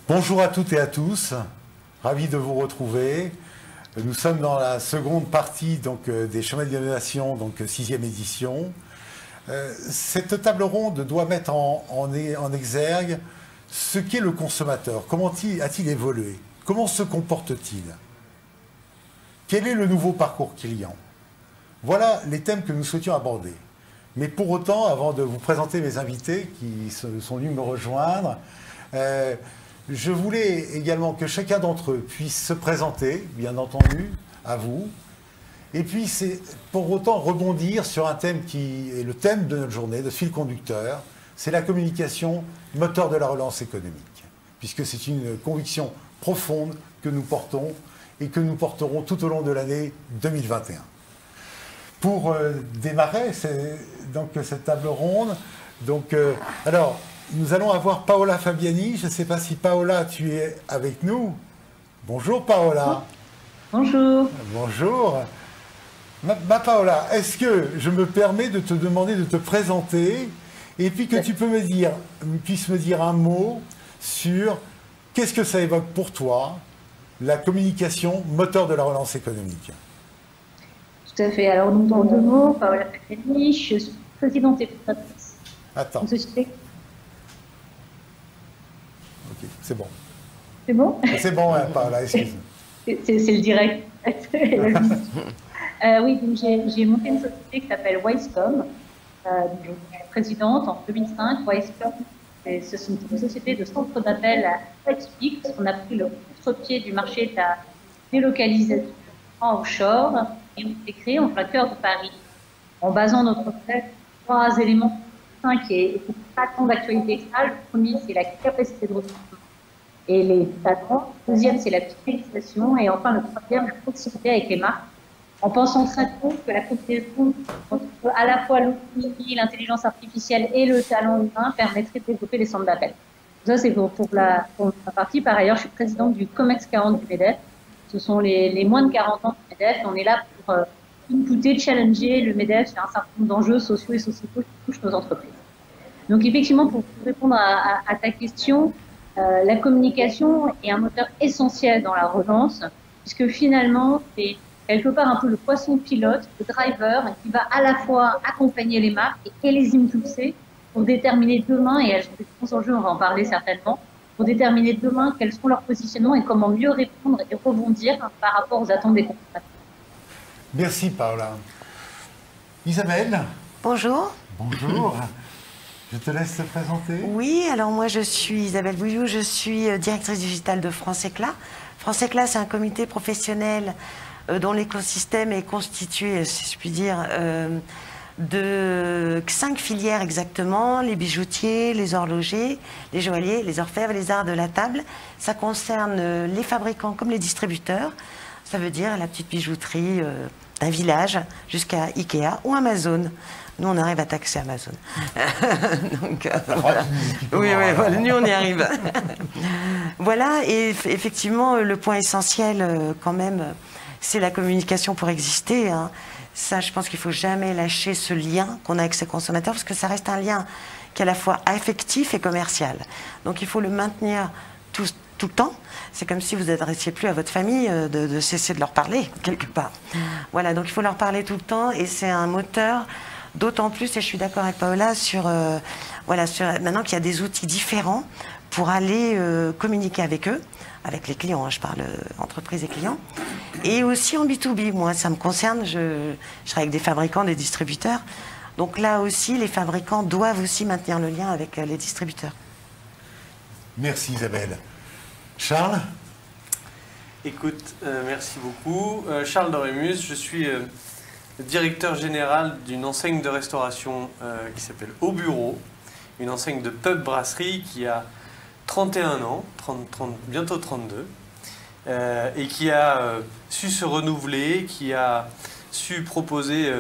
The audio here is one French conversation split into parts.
Bonjour à toutes et à tous, ravi de vous retrouver. Nous sommes dans la seconde partie des chemins d'innovation, donc 6e édition. Cette table ronde doit mettre en exergue ce qu'est le consommateur. Comment a-t-il évolué? Comment se comporte-t-il? Quel est le nouveau parcours client? Voilà les thèmes que nous souhaitions aborder. Mais pour autant, avant de vous présenter mes invités qui sont venus me rejoindre, je voulais également que chacun d'entre eux puisse se présenter, bien entendu, à vous, et puis c'est pour autant rebondir sur un thème qui est le thème de notre journée, de fil conducteur, c'est la communication, moteur de la relance économique, puisque c'est une conviction profonde que nous portons et que nous porterons tout au long de l'année 2021. Pour démarrer cette table ronde, alors nous allons avoir Paola Fabiani. Je ne sais pas si Paola, tu es avec nous. Bonjour Paola. Bonjour. Bonjour. Ma Paola, est-ce que je me permets de te demander de te présenter et puis que tu puisses me dire un mot sur qu'est-ce que ça évoque pour toi, la communication, moteur de la relance économique? Tout à fait. Alors, donc, en deux mots, Paola Fabiani, je suis présidente et fondatrice. Attends. Une société. Ok, c'est bon. C'est bon? C'est bon, hein, Paola, excuse-moi. C'est le direct. Oui, donc j'ai monté une société qui s'appelle Wisecom. Je suis présidente en 2005. Wisecom, c'est une société de centre d'appel à explique, parce qu'on a pris le contre-pied du marché de la délocalisation en offshore et on s'est créé en plein cœur de Paris, en basant notre modèle sur 3 éléments distincts et pas tant d'actualité que ça. Le premier, c'est la capacité de recrutement et les talents. Le deuxième, c'est la fidélisation. Et enfin, le troisième, la proximité avec les marques, en pensant très tôt que la combinaison entre à la fois l'autonomie, l'intelligence artificielle et le talent humain permettrait de développer les centres d'appel. Ça, c'est pour ma partie. Par ailleurs, je suis présidente du COMEX 40 du MEDEF. Ce sont les moins de 40 ans du MEDEF. On est là pour inputer, challenger le MEDEF sur un certain nombre d'enjeux sociaux et sociétaux qui touchent nos entreprises. Donc, effectivement, pour répondre à ta question, la communication est un moteur essentiel dans la relance, puisque finalement, c'est quelque part un peu le poisson pilote, le driver, qui va à la fois accompagner les marques et les impulser pour déterminer demain, et elles ont des grands enjeux, on va en parler certainement, pour déterminer demain quels sont leurs positionnements et comment mieux répondre et rebondir par rapport aux attentes des consommateurs. Merci Paola. Isabelle. Bonjour. Bonjour. Je te laisse te présenter. Oui, alors moi je suis Isabelle Bouillou, je suis directrice digitale de France Éclat. France Éclat, c'est un comité professionnel dont l'écosystème est constitué, si je puis dire, de 5 filières exactement, les bijoutiers, les horlogers, les joailliers, les orfèvres, les arts de la table. Ça concerne les fabricants comme les distributeurs. Ça veut dire la petite bijouterie d'un village jusqu'à Ikea ou Amazon. Nous, on arrive à taxer Amazon. Donc, voilà. Oui, voilà, nous, on y arrive. Voilà, et effectivement, le point essentiel, quand même, c'est la communication pour exister. Hein. Ça, je pense qu'il ne faut jamais lâcher ce lien qu'on a avec ses consommateurs, parce que ça reste un lien qui est à la fois affectif et commercial. Donc, il faut le maintenir tout le temps. C'est comme si vous n'adressiez plus à votre famille de cesser de leur parler, quelque part. Voilà, donc il faut leur parler tout le temps, et c'est un moteur. D'autant plus, et je suis d'accord avec Paola, maintenant qu'il y a des outils différents pour aller communiquer avec eux, avec les clients, hein, je parle entreprise et clients, et aussi en B2B. Moi, ça me concerne, je travaille avec des fabricants, des distributeurs. Donc là aussi, les fabricants doivent aussi maintenir le lien avec les distributeurs. Merci Isabelle. Charles? Écoute, merci beaucoup. Charles Dorémus, je suis directeur général d'une enseigne de restauration qui s'appelle Au Bureau, une enseigne de pub-brasserie qui a 31 ans, bientôt 32, et qui a su se renouveler, qui a su proposer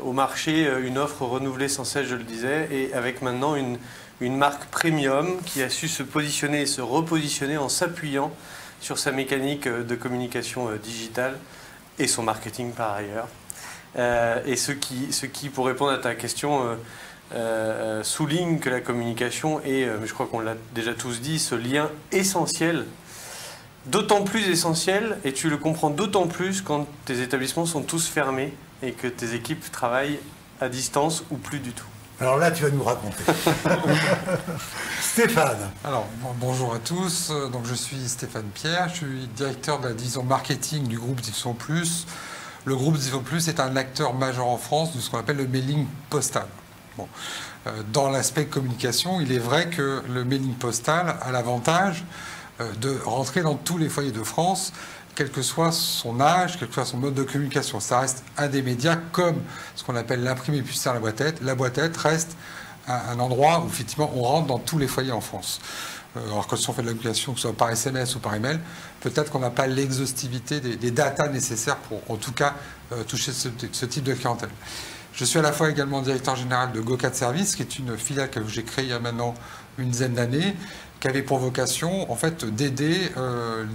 au marché une offre renouvelée sans cesse, je le disais, et avec maintenant une marque premium qui a su se positionner et se repositionner en s'appuyant sur sa mécanique de communication digitale et son marketing par ailleurs. Et ce qui, pour répondre à ta question, souligne que la communication est, mais je crois qu'on l'a déjà tous dit, ce lien essentiel, d'autant plus essentiel, et tu le comprends d'autant plus quand tes établissements sont tous fermés et que tes équipes travaillent à distance ou plus du tout. Alors là, tu vas nous raconter. Stéphane. Alors, bonjour à tous. Donc, je suis Stéphane Pierre. Je suis directeur de la division marketing du groupe Diffusion Plus. Le groupe Diffusion Plus est un acteur majeur en France de ce qu'on appelle le mailing postal. Bon. Dans l'aspect communication, il est vrai que le mailing postal a l'avantage de rentrer dans tous les foyers de France, quel que soit son âge, quel que soit son mode de communication. Ça reste un des médias comme ce qu'on appelle l'imprimé publicitaire, la boîte lettres. La boîte lettres reste un endroit où effectivement on rentre dans tous les foyers en France. Alors que si on fait de la communication, que ce soit par SMS ou par email, peut-être qu'on n'a pas l'exhaustivité des datas nécessaires pour en tout cas toucher ce type de clientèle. Je suis à la fois également directeur général de GoCat Service, qui est une filiale que j'ai créée il y a maintenant une dizaine d'années, qui avait pour vocation en fait d'aider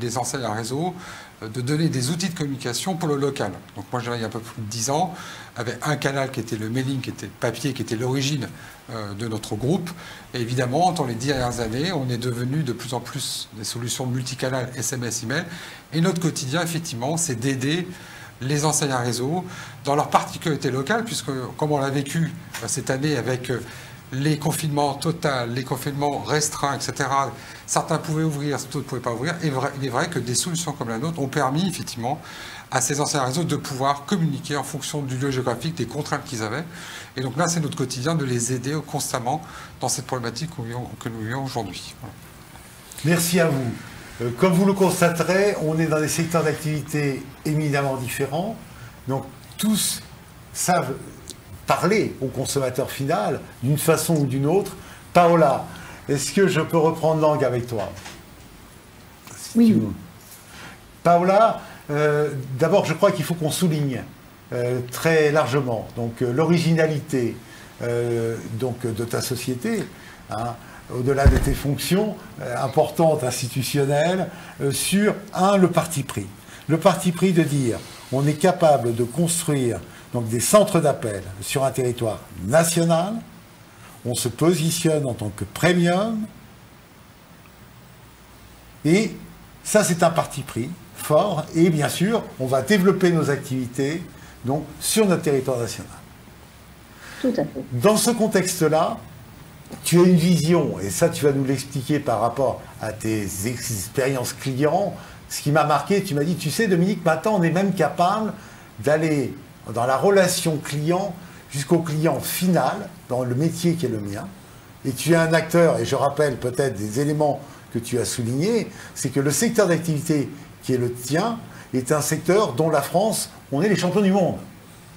les enseignes à réseau, de donner des outils de communication pour le local. Donc moi, il y a un peu plus de 10 ans, avec un canal qui était le mailing, qui était papier, qui était l'origine de notre groupe. Et évidemment, dans les 10 dernières années, on est devenu de plus en plus des solutions multicanales, SMS, email. Et notre quotidien, effectivement, c'est d'aider les enseignes à réseau dans leur particularité locale, puisque comme on l'a vécu cette année avec les confinements totaux, les confinements restreints, etc. Certains pouvaient ouvrir, d'autres ne pouvaient pas ouvrir. Et il est vrai que des solutions comme la nôtre ont permis effectivement à ces anciens réseaux de pouvoir communiquer en fonction du lieu géographique, des contraintes qu'ils avaient. Et donc là, c'est notre quotidien de les aider constamment dans cette problématique que nous vivons aujourd'hui. Voilà. Merci à vous. Comme vous le constaterez, on est dans des secteurs d'activité éminemment différents. Donc tous savent parler au consommateur final d'une façon ou d'une autre. Paola, est-ce que je peux reprendre langue avec toi? Oui. Paola, d'abord, je crois qu'il faut qu'on souligne très largement donc l'originalité donc de ta société, hein, au-delà de tes fonctions importantes institutionnelles, sur le parti pris. Le parti pris de dire on est capable de construire donc des centres d'appel sur un territoire national, on se positionne en tant que premium, et ça c'est un parti pris fort, et bien sûr on va développer nos activités donc, sur notre territoire national. Tout à fait. Dans ce contexte-là, tu as une vision, et ça tu vas nous l'expliquer par rapport à tes expériences clients. Ce qui m'a marqué, tu m'as dit, tu sais Dominique, maintenant on est même capable d'aller dans la relation client jusqu'au client final, dans le métier qui est le mien. Et tu es un acteur, et je rappelle peut-être des éléments que tu as soulignés, c'est que le secteur d'activité qui est le tien est un secteur dont la France, on est les champions du monde.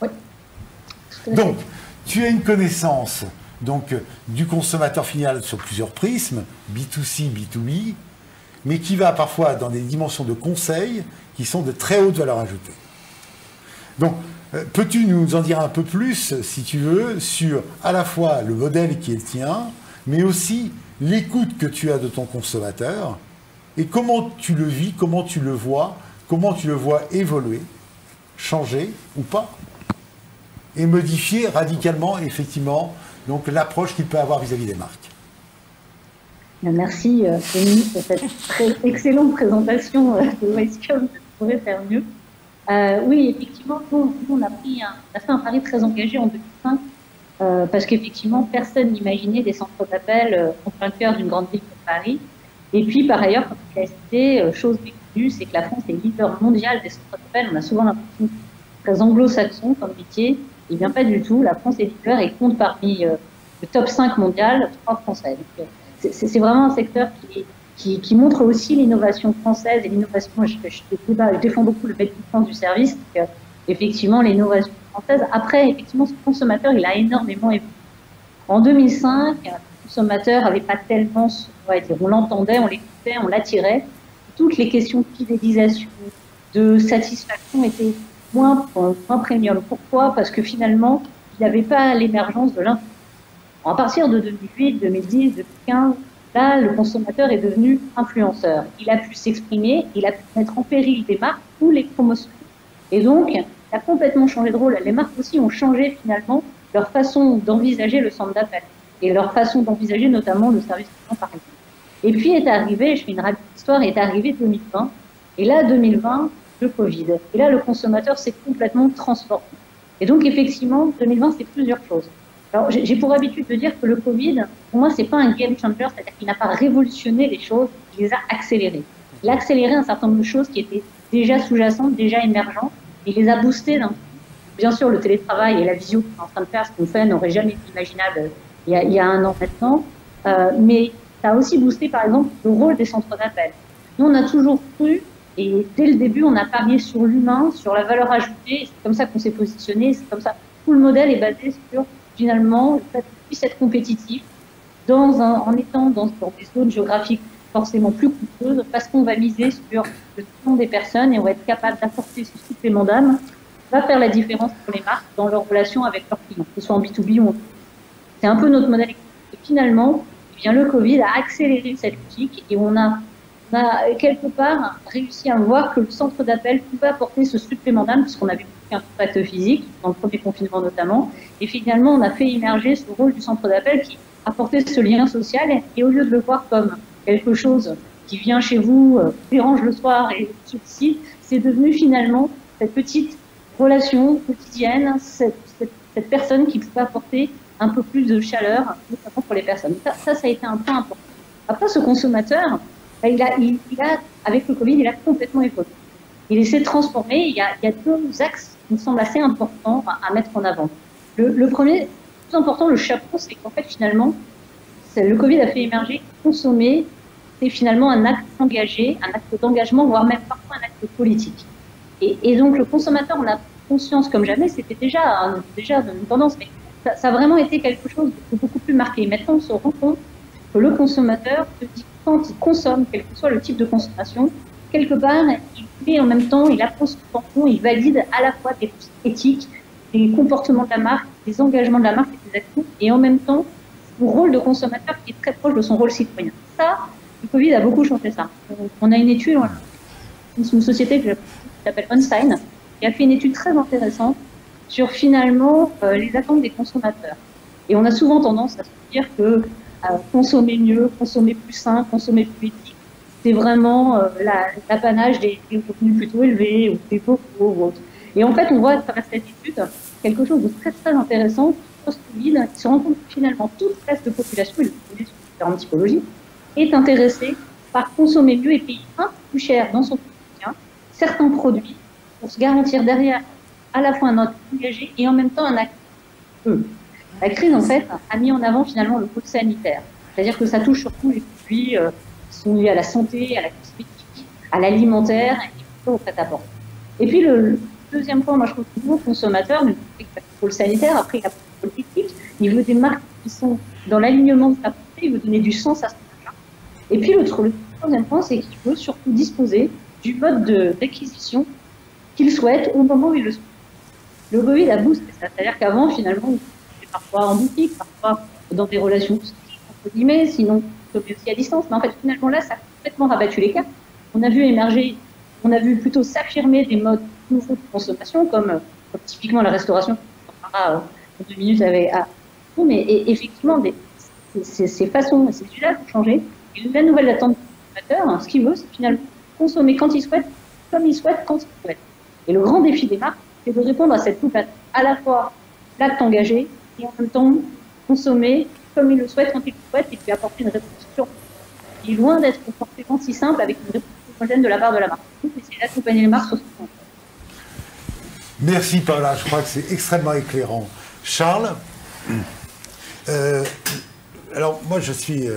Oui. Donc, tu as une connaissance donc, du consommateur final sur plusieurs prismes, B2C, B2B, mais qui va parfois dans des dimensions de conseil qui sont de très haute valeur ajoutée. Donc, peux-tu nous en dire un peu plus, si tu veux, sur à la fois le modèle qui est le tien, mais aussi l'écoute que tu as de ton consommateur, et comment tu le vis, comment tu le vois évoluer, changer ou pas, et modifier radicalement, effectivement, donc l'approche qu'il peut avoir vis-à-vis des marques. Merci Dominique pour cette excellente présentation de Westcom, je pourrais faire mieux. Oui, effectivement, nous, on a fait un pari très engagé en 2005 parce qu'effectivement, personne n'imaginait des centres d'appel en plein cœur d'une grande ville comme Paris. Et puis, par ailleurs, comme tu l'as cité, chose méconnue, c'est que la France est leader mondial des centres d'appel. On a souvent l'impression que c'est très anglo-saxon comme métier. Eh bien, pas du tout. La France est leader et compte parmi le top 5 mondial, 3 Français. C'est vraiment un secteur qui montre aussi l'innovation française et l'innovation. Je défends beaucoup le fait du service. Effectivement, l'innovation française. Après, effectivement, ce consommateur, il a énormément évolué. En 2005, le consommateur n'avait pas tellement, on l'entendait, on l'écoutait, on l'attirait. Toutes les questions de fidélisation, de satisfaction étaient moins premium. Pourquoi? Parce que finalement, il n'y avait pas l'émergence de l'influence. À partir de 2008, 2010, 2015, là, le consommateur est devenu influenceur. Il a pu s'exprimer, il a pu mettre en péril des marques ou les promotions. Et donc, il a complètement changé de rôle. Les marques aussi ont changé finalement leur façon d'envisager le centre d'appel et leur façon d'envisager notamment le service client, par exemple. Et puis est arrivé, je fais une rapide histoire, est arrivé 2020. Et là, 2020, le Covid. Et là, le consommateur s'est complètement transformé. Et donc, effectivement, 2020, c'est plusieurs choses. Alors, j'ai pour habitude de dire que le Covid, pour moi, c'est pas un game changer, c'est-à-dire qu'il n'a pas révolutionné les choses, il les a accélérées. Il a accéléré un certain nombre de choses qui étaient déjà sous-jacentes, déjà émergentes, et il les a boostées d'un coup. Bien sûr, le télétravail et la visio qu'on est en train de faire, ce qu'on fait, n'aurait jamais été imaginable il y a un an maintenant. Mais ça a aussi boosté, par exemple, le rôle des centres d'appel. Nous, on a toujours cru, et dès le début, on a parié sur l'humain, sur la valeur ajoutée, c'est comme ça qu'on s'est positionné, c'est comme ça. Tout le modèle est basé sur, finalement, le fait qu'on puisse être compétitif en étant dans des zones géographiques forcément plus coûteuses, parce qu'on va miser sur le temps des personnes et on va être capable d'apporter ce supplément d'âme qui va faire la différence pour les marques dans leur relation avec leurs clients, que ce soit en B2B ou en B2B. C'est un peu notre modèle. Et finalement, eh bien, le Covid a accéléré cette logique et on a quelque part réussi à voir que le centre d'appel pouvait apporter ce supplément d'âme, puisqu'on avait un contact physique, dans le premier confinement notamment, et finalement on a fait émerger ce rôle du centre d'appel qui apportait ce lien social, et au lieu de le voir comme quelque chose qui vient chez vous, dérange le soir et sollicite, c'est devenu finalement cette petite relation quotidienne, cette personne qui pouvait apporter un peu plus de chaleur, notamment pour les personnes. Ça a été un point important. Après, ce consommateur, il a, avec le Covid, il a complètement évolué. Il s'est transformé. Il y a deux axes qui me semblent assez importants à mettre en avant. Le premier, le plus important, le chapeau, c'est qu'en fait, finalement, le Covid a fait émerger consommer, c'est finalement un acte engagé, un acte d'engagement, voire même parfois un acte politique. Et donc, le consommateur en a conscience comme jamais. C'était déjà une tendance, mais ça a vraiment été quelque chose de beaucoup plus marqué. Maintenant, on se rend compte que le consommateur, quand il consomme, quel que soit le type de consommation, quelque part, il fait en même temps, il apprend son tampon, il valide à la fois des éthiques, des comportements de la marque, des engagements de la marque et des actions, et en même temps, son rôle de consommateur qui est très proche de son rôle citoyen. Ça, le Covid a beaucoup changé ça. On a une étude, une société qui s'appelle Einstein, qui a fait une étude très intéressante sur finalement les attentes des consommateurs. Et on a souvent tendance à se dire que consommer mieux, consommer plus sain, consommer plus éthique, c'est vraiment l'apanage des revenus plutôt élevés ou des pauvres ou autres. Et en fait, on voit à travers cette étude quelque chose de très très intéressant post-Covid, qui se rend compte que finalement toute classe de population, et le Covid sur différentes typologies, est intéressée par consommer mieux et payer un peu plus cher dans son quotidien certains produits pour se garantir derrière à la fois un acte engagé et en même temps un acte La crise, en fait, a mis en avant finalement le pôle sanitaire. C'est-à-dire que ça touche surtout les produits qui sont liés à la santé, à la cosmétique, à l'alimentaire et au prêt-à-porter. Et puis le deuxième point, moi je trouve que le nouveau consommateur, le pôle sanitaire, après il a le pôle éthique, il veut des marques qui sont dans l'alignement de sa pensée, il veut donner du sens à son achat. Et puis le troisième point, c'est qu'il veut surtout disposer du mode d'acquisition qu'il souhaite au moment où il le souhaite. Le Covid a boosté ça, c'est-à-dire qu'avant, finalement, parfois en boutique, parfois dans des relations entre guillemets, sinon aussi à distance. Mais en fait, finalement, là, ça a complètement rabattu les cartes. On a vu plutôt s'affirmer des modes nouveaux de consommation, comme typiquement la restauration, on parlera en 2 minutes avec mais effectivement, ces façons, ces usages ont changé. Et la nouvelle attente du consommateur, ce qu'il veut, c'est finalement consommer quand il souhaite, comme il souhaite, quand il souhaite. Et le grand défi des marques, c'est de répondre à cette double attente, à la fois l'acte engagé, et en même temps consommer comme il le souhaite, quand il le souhaite, et puis apporter une réponse sur. Il est loin d'être forcément si simple avec une réponse homogène de la part de la marque. Il faut essayer d'accompagner les marques sur ce point. Merci Paola, je crois que c'est extrêmement éclairant. Charles, alors moi je suis,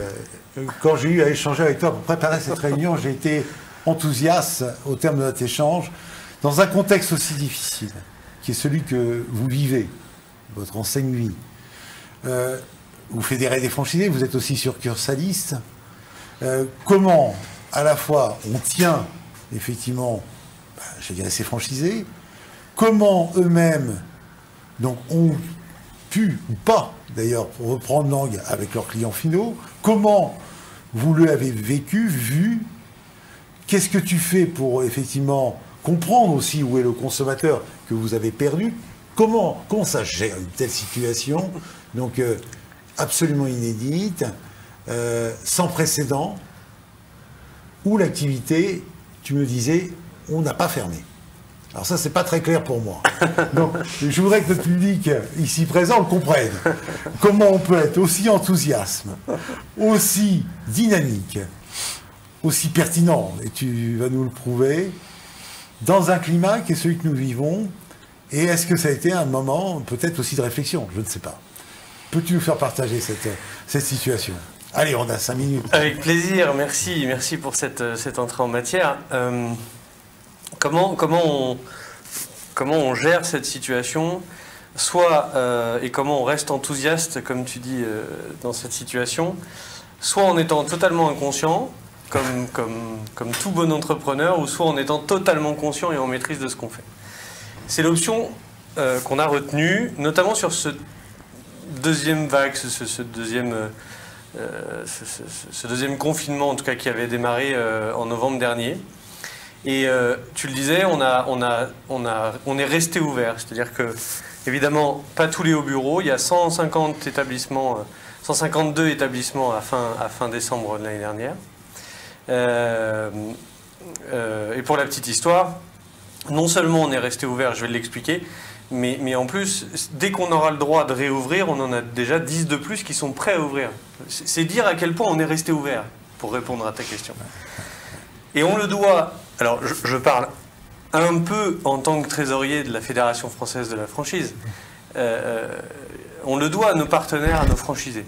quand j'ai eu à échanger avec toi pour préparer cette réunion, j'ai été enthousiaste au terme de notre échange, dans un contexte aussi difficile, qui est celui que vous vivez, votre enseigne vie. Vous fédérez des franchisés, vous êtes aussi succursalistes. Comment, à la fois, on tient, effectivement, je dirais, ces franchisés, comment eux-mêmes donc, ont pu, ou pas, d'ailleurs, pour reprendre langue avec leurs clients finaux, comment vous l'avez vécu, vu, qu'est-ce que tu fais pour, effectivement, comprendre aussi où est le consommateur que vous avez perdu, comment ça se gère une telle situation, donc absolument inédite, sans précédent, où l'activité, tu me disais, on n'a pas fermé. Alors ça, c'est pas très clair pour moi. Donc, je voudrais que le public ici présent le comprenne. Comment on peut être aussi enthousiaste, aussi dynamique, aussi pertinent, et tu vas nous le prouver, dans un climat qui est celui que nous vivons, et est-ce que ça a été un moment peut-être aussi de réflexion? Je ne sais pas. Peux-tu nous faire partager cette situation? Allez, on a 5 minutes. Avec plaisir, merci pour cette entrée en matière. Comment on gère cette situation, et comment on reste enthousiaste, comme tu dis, dans cette situation, soit en étant totalement inconscient, comme tout bon entrepreneur, ou soit en étant totalement conscient et en maîtrise de ce qu'on fait. C'est l'option qu'on a retenue, notamment sur ce deuxième vague, ce deuxième confinement, en tout cas, qui avait démarré en novembre dernier. Et tu le disais, on est resté ouvert. C'est-à-dire que, évidemment, pas tous les hauts bureaux. Il y a 152 établissements à fin décembre de l'année dernière. Et pour la petite histoire, non seulement on est resté ouvert, je vais l'expliquer, mais en plus, dès qu'on aura le droit de réouvrir, on en a déjà 10 de plus qui sont prêts à ouvrir. C'est dire à quel point on est resté ouvert, pour répondre à ta question. Et on le doit, alors je parle un peu en tant que trésorier de la Fédération française de la franchise, on le doit à nos partenaires, à nos franchisés.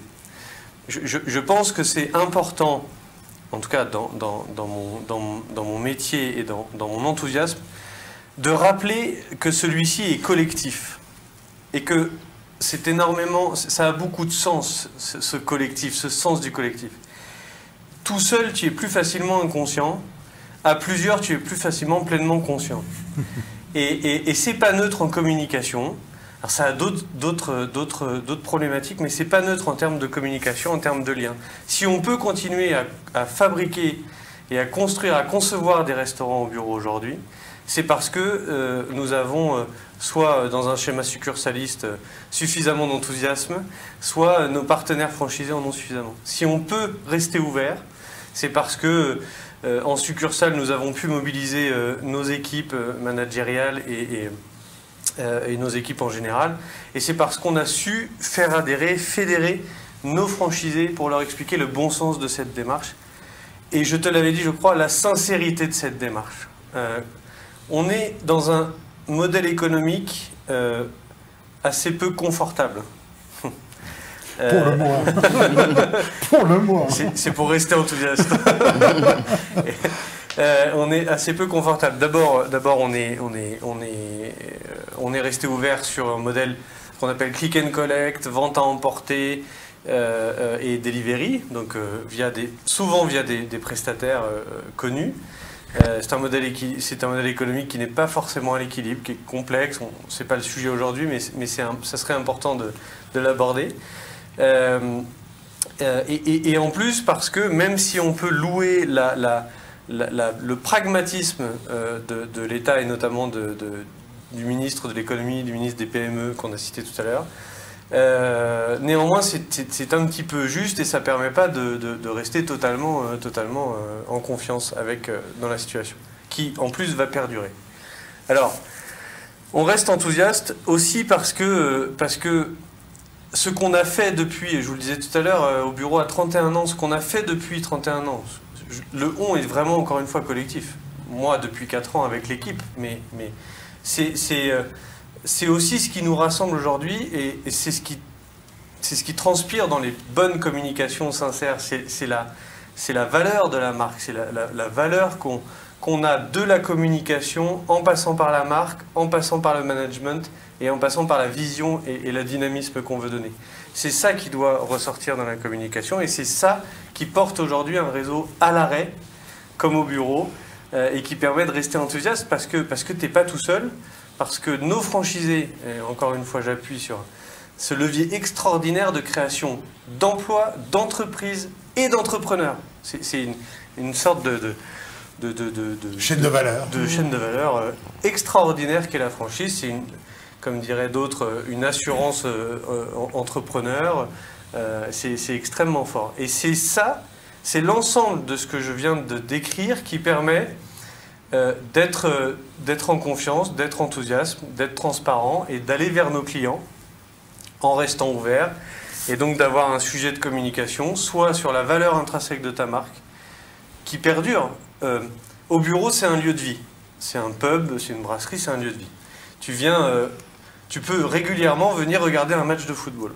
Je pense que c'est important, en tout cas dans mon métier et dans mon enthousiasme, de rappeler que celui-ci est collectif et que c'est énormément, ça a beaucoup de sens, ce collectif, ce sens du collectif. Tout seul, tu es plus facilement inconscient. À plusieurs, tu es plus facilement pleinement conscient. Et c'est pas neutre en communication. Alors ça a d'autres problématiques, mais c'est pas neutre en termes de communication, en termes de lien. Si on peut continuer à fabriquer et à construire, à concevoir des restaurants au bureau aujourd'hui, c'est parce que nous avons soit dans un schéma succursaliste suffisamment d'enthousiasme, soit nos partenaires franchisés en ont suffisamment. Si on peut rester ouvert, c'est parce que en succursale, nous avons pu mobiliser nos équipes managériales et nos équipes en général. Et c'est parce qu'on a su faire adhérer, fédérer nos franchisés pour leur expliquer le bon sens de cette démarche. Et je te l'avais dit, je crois, la sincérité de cette démarche. On est dans un modèle économique assez peu confortable. Pour le moins. Pour le moins. C'est pour rester enthousiaste. On est assez peu confortable. D'abord, on est resté ouvert sur un modèle qu'on appelle click and collect, vente à emporter et delivery, donc souvent via des prestataires connus. C'est un modèle économique qui n'est pas forcément à l'équilibre, qui est complexe. C'est pas le sujet aujourd'hui, mais ça serait important de l'aborder. Et en plus, parce que même si on peut louer le pragmatisme de l'État et notamment du ministre de l'économie, du ministre des PME qu'on a cité tout à l'heure, néanmoins c'est un petit peu juste et ça ne permet pas de rester totalement en confiance dans la situation, qui en plus va perdurer. Alors, on reste enthousiaste aussi parce que ce qu'on a fait depuis, et je vous le disais tout à l'heure, au bureau à 31 ans, ce qu'on a fait depuis 31 ans, le on est vraiment encore une fois collectif. Moi, depuis 4 ans avec l'équipe, mais c'est aussi ce qui nous rassemble aujourd'hui et c'est ce qui transpire dans les bonnes communications sincères. C'est la valeur de la marque, c'est la valeur qu'on a de la communication en passant par la marque, en passant par le management et en passant par la vision et le dynamisme qu'on veut donner. C'est ça qui doit ressortir dans la communication et c'est ça qui porte aujourd'hui un réseau à l'arrêt, comme au bureau, et qui permet de rester enthousiaste parce que tu n'es pas tout seul, parce que nos franchisés, et encore une fois j'appuie sur ce levier extraordinaire de création d'emplois, d'entreprises et d'entrepreneurs. C'est une sorte de chaîne de valeur. Extraordinaire qu'est la franchise. comme diraient d'autres, une assurance entrepreneur. C'est extrêmement fort. Et c'est ça, c'est l'ensemble de ce que je viens de décrire qui permet d'être en confiance, d'être enthousiaste, d'être transparent et d'aller vers nos clients en restant ouvert. Et donc d'avoir un sujet de communication, soit sur la valeur intrinsèque de ta marque, qui perdure. Au bureau, c'est un lieu de vie. C'est un pub, c'est une brasserie, c'est un lieu de vie. Tu peux régulièrement venir regarder un match de football.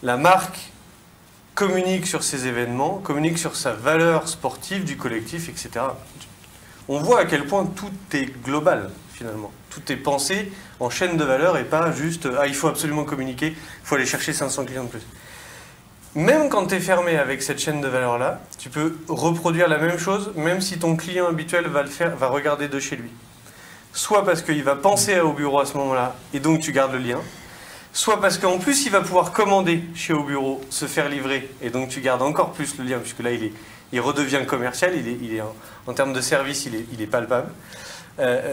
La marque communique sur ses événements, communique sur sa valeur sportive du collectif, etc. On voit à quel point tout est global, finalement. Tout est pensé en chaîne de valeur et pas juste « Ah, il faut absolument communiquer, il faut aller chercher 500 clients de plus ». Même quand tu es fermé avec cette chaîne de valeur-là, tu peux reproduire la même chose, même si ton client habituel va regarder de chez lui. Soit parce qu'il va penser au bureau à ce moment-là, et donc tu gardes le lien, soit parce qu'en plus il va pouvoir commander chez au bureau, se faire livrer, et donc tu gardes encore plus le lien, puisque là il redevient commercial, en termes de service il est palpable.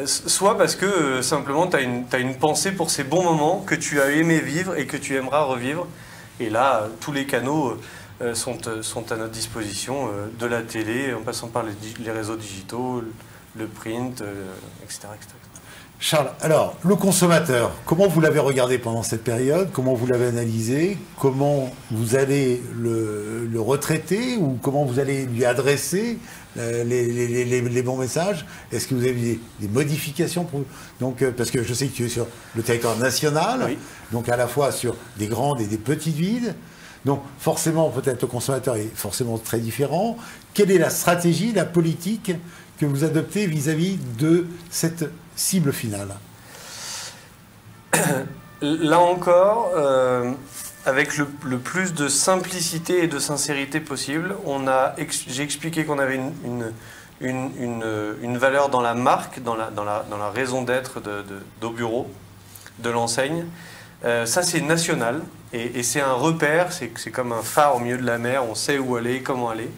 Soit parce que simplement tu as une pensée pour ces bons moments que tu as aimé vivre et que tu aimeras revivre. Et là, tous les canaux sont à notre disposition, de la télé, en passant par les réseaux digitaux, le print, etc., etc. Charles, alors, le consommateur, comment vous l'avez regardé pendant cette période? Comment vous l'avez analysé? Comment vous allez le retraiter? Ou comment vous allez lui adresser les bons messages? Est-ce que vous avez des modifications parce que je sais que tu es sur le territoire national, oui. Donc à la fois sur des grandes et des petites villes. Donc forcément, peut-être le consommateur est forcément très différent. Quelle est la stratégie, la politique que vous adoptez vis-à-vis de cette cible finale? Là encore, avec le plus de simplicité et de sincérité possible, j'ai expliqué qu'on avait une valeur dans la marque, dans la raison d'être d'Au Bureau, de l'enseigne. Ça, c'est national et c'est un repère, c'est comme un phare au milieu de la mer, on sait où aller, comment aller.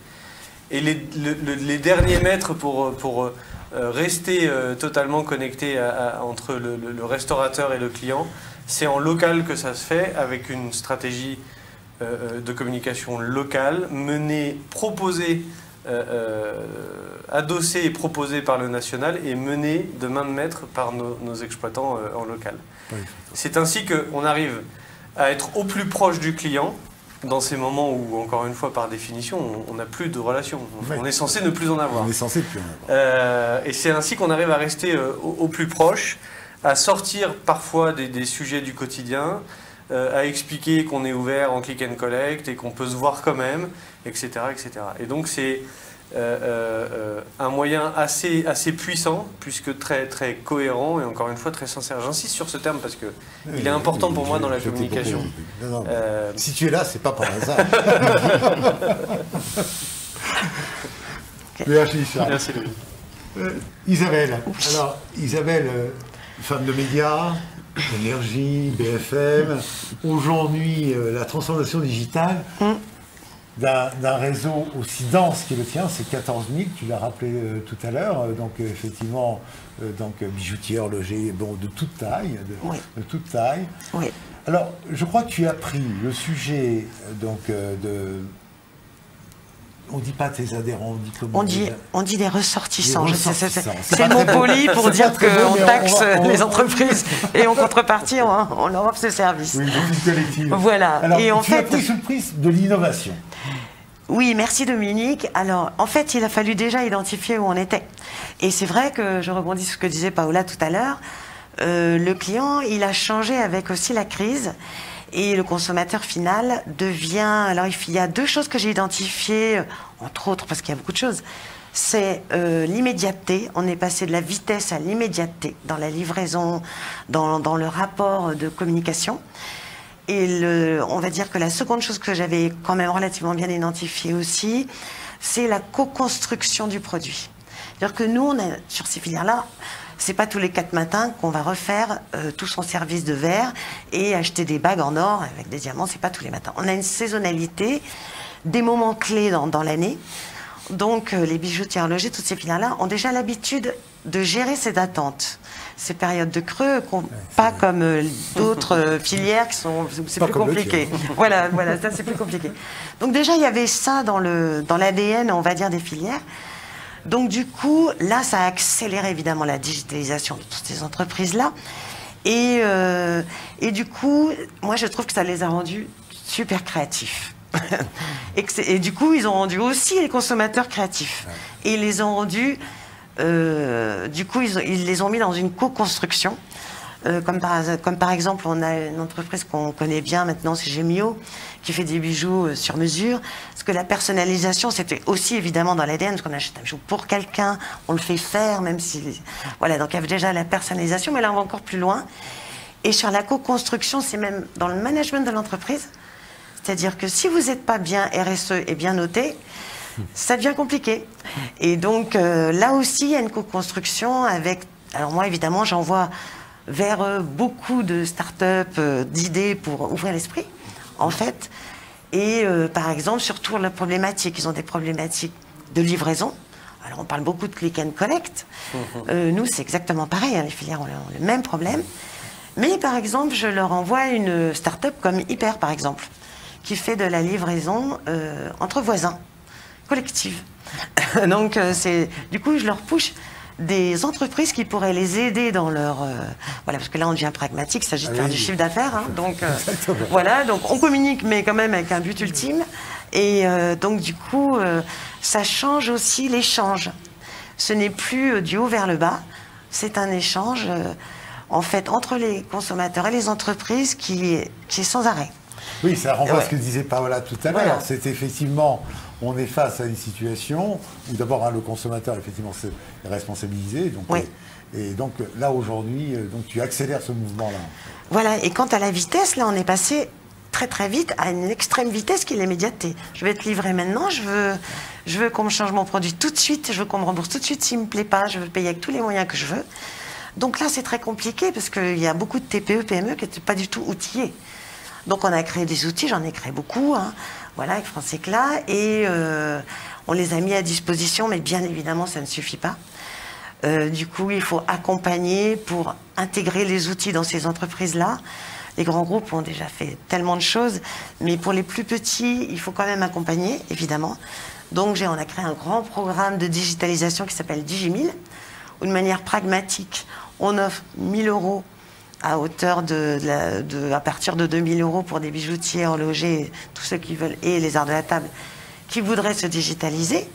Et les derniers mètres pour rester totalement connecté entre le restaurateur et le client, c'est en local que ça se fait, avec une stratégie de communication locale, proposée, adossée et proposée par le national et menée de main de maître par nos exploitants en local. Oui. C'est ainsi qu'on arrive à être au plus proche du client, dans ces moments où, encore une fois, par définition, on n'a plus de relation. Oui. On est censé ne plus en avoir. On est censé plus en avoir. Et c'est ainsi qu'on arrive à rester au plus proche, à sortir parfois des sujets du quotidien, à expliquer qu'on est ouvert en click and collect et qu'on peut se voir quand même, etc. etc. Et donc c'est un moyen assez puissant, puisque très, très cohérent et encore une fois très sincère. J'insiste sur ce terme parce qu'il est important pour moi dans la communication. Non, si tu es là, c'est pas par hasard. Merci, Charles. Merci, Louis. Isabelle. Alors, Isabelle, femme de médias, Énergie, BFM. Aujourd'hui, la transformation digitale d'un réseau aussi dense qui est le tien, c'est 14 000, tu l'as rappelé tout à l'heure, donc effectivement, bijoutier, horloger, bon, de toute taille. De toute taille. Oui. Alors, je crois que tu as pris le sujet on ne dit pas tes adhérents, on dit comment? On dit des ressortissants. C'est le mot poli pour dire qu'on taxe les entreprises et en contrepartie, on leur offre ce service. Oui, une collective. Voilà. Alors, et en tu as pris sous le prisme de l'innovation. Oui, merci Dominique. Alors, en fait, il a fallu déjà identifier où on était. Et c'est vrai que je rebondis sur ce que disait Paola tout à l'heure. Le client, il a changé avec aussi la crise. Et le consommateur final devient... Alors, il y a deux choses que j'ai identifiées, entre autres, parce qu'il y a beaucoup de choses. C'est l'immédiateté. On est passé de la vitesse à l'immédiateté dans la livraison, dans le rapport de communication. Et on va dire que la seconde chose que j'avais quand même relativement bien identifiée aussi, c'est la co-construction du produit. C'est-à-dire que nous, sur ces filières-là, c'est pas tous les 4 matins qu'on va refaire tout son service de verre et acheter des bagues en or avec des diamants, c'est pas tous les matins. On a une saisonnalité, des moments clés dans l'année. Donc, les bijoutiers horlogers, toutes ces filières-là, ont déjà l'habitude de gérer ces attentes, ces périodes de creux, pas comme d'autres filières qui sont c'est plus compliqué. Voilà, ça c'est plus compliqué. Donc déjà, il y avait ça dans l'ADN, on va dire, des filières. Donc du coup, là, ça a accéléré évidemment la digitalisation de toutes ces entreprises-là. Et du coup, moi, je trouve que ça les a rendus super créatifs. Et du coup, ils ont rendu aussi les consommateurs créatifs. Et ils les ont rendus... du coup, ils les ont mis dans une co-construction. Comme par exemple, on a une entreprise qu'on connaît bien maintenant, c'est Gemio, qui fait des bijoux sur mesure. Parce que la personnalisation, c'était aussi évidemment dans l'ADN, parce qu'on achète un bijou pour quelqu'un, on le fait faire, même si... Voilà, donc il y avait déjà la personnalisation, mais là, on va encore plus loin. Et sur la co-construction, c'est même dans le management de l'entreprise. C'est-à-dire que si vous n'êtes pas bien RSE et bien noté, ça devient compliqué. Et donc, là aussi, il y a une co-construction avec... Alors moi, évidemment, j'envoie vers beaucoup de start-up, d'idées pour ouvrir l'esprit, en fait. Et par exemple, surtout la problématique, ils ont des problématiques de livraison. Alors, on parle beaucoup de click and collect. Nous, c'est exactement pareil, hein, les filières ont le même problème. Mais par exemple, je leur envoie une start-up comme Hyper, par exemple, qui fait de la livraison entre voisins, collective. Donc, du coup, je leur push des entreprises qui pourraient les aider dans leur... voilà, parce que là, on devient pragmatique, il s'agit de faire du chiffre d'affaires. Hein, donc, voilà, donc on communique, mais quand même avec un but ultime. Et donc, du coup, ça change aussi l'échange. Ce n'est plus du haut vers le bas, c'est un échange, en fait, entre les consommateurs et les entreprises qui est sans arrêt. Oui, ça renvoie à ce que disait Paola tout à l'heure. C'est effectivement, on est face à une situation où d'abord le consommateur effectivement est responsabilisé. Donc, et donc là aujourd'hui, tu accélères ce mouvement-là. Voilà, et quant à la vitesse, là on est passé très très vite à une extrême vitesse qui est l'immédiateté. Je vais te livrer maintenant, je veux qu'on me change mon produit tout de suite, je veux qu'on me rembourse tout de suite s'il ne me plaît pas, je veux payer avec tous les moyens que je veux. Donc là c'est très compliqué parce qu'il y a beaucoup de TPE, PME qui n'étaient pas du tout outillés. Donc on a créé des outils, j'en ai créé beaucoup, hein, voilà, avec France Éclat, et on les a mis à disposition, mais bien évidemment ça ne suffit pas. Du coup, il faut accompagner pour intégrer les outils dans ces entreprises-là. Les grands groupes ont déjà fait tellement de choses, mais pour les plus petits, il faut quand même accompagner, évidemment. Donc on a créé un grand programme de digitalisation qui s'appelle Digimil, où de manière pragmatique, on offre 1 000 € à hauteur à partir de 2 000 € pour des bijoutiers, horlogers, tous ceux qui veulent, et les arts de la table, qui voudraient se digitaliser.